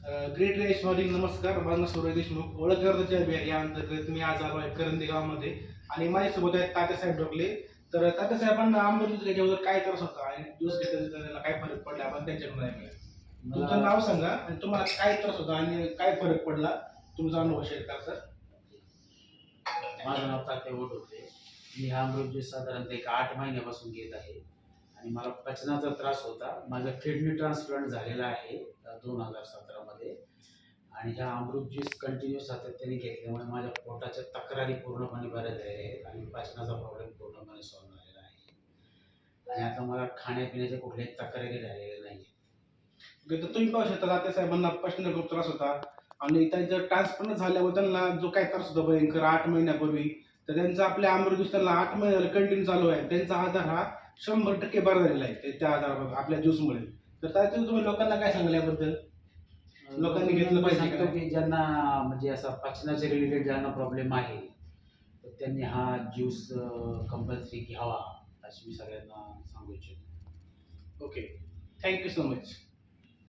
Great race morning नमस्कार. माझं नाव सूर्य देशमुख. ओळख गर्दाच्या अभियान या अंतर्गत मी आज आलो आहे करंदी गावामध्ये आणि माझ्यासोबत आहेत तात्यासाहेब ढोकले. तर तात्यासाहेबांना आंबोली त्याच्यावर काय त्रास होता आणि दिवस घेतला त्याला काय फरक पडला आपण त्यांच्याकडून ऐकूया. तुमचं नाव सांगा आणि तुम्हाला काय त्रास होता आणि काय फरक पडला तुमचा अनुभव शेअर करा सर. माझं नाव तात्यासाहेब ढोकले. मी हा अमृत ज्यूस साधारणतः एक 8 महिन्यापासून घेत आहे आणि मला पचनाचा त्रास होता. माझा किडनी ट्रान्सप्लांट झालेला आहे 2017 मध्ये आणि हा अमृत ज्यूस कंटिन्यू सातत्याने घेतल्यामुळे माझ्या पोटाच्या तक्रारी पूर्णपणे बऱ्या झालेल्या आहेत आणि पचनाचा प्रॉब्लेम पूर्णपणे सॉल्व्ह झालेला आहे आणि आता मला खाण्यापिण्याच्या कुठल्याही तक्रारी राहिलेल्या नाही. तर तुम्ही पाहू शकता तात्यासाहेबांना पचनाचा खूप त्रास होता आणि त्यांचं ट्रान्सप्लांट झाल्यावर त्यांना जो काय त्रास होता भयंकर 8 महिन्यापूर्वी, तर त्यांचा आपल्या अमृत त्यांना 8 महिने कंटिन्यू चालू आहे. त्यांचा आजार हा 100% बरा झालेला आहे त्या आजारावर आपल्या ज्यूसमुळे. तर त्यातून तुम्ही लोकांना काय सांगाल याबद्दल? लोकांनी घेतलं पाहिजे का सांगतो नाही? की ज्यांना म्हणजे असा पचनाच्या रिलेटेड ज्यांना प्रॉब्लेम आहे तर त्यांनी हा ज्यूस कंपल्सरी घ्यावा अशी मी सगळ्यांना सांगू इच्छितो. Okay. Thank you so much.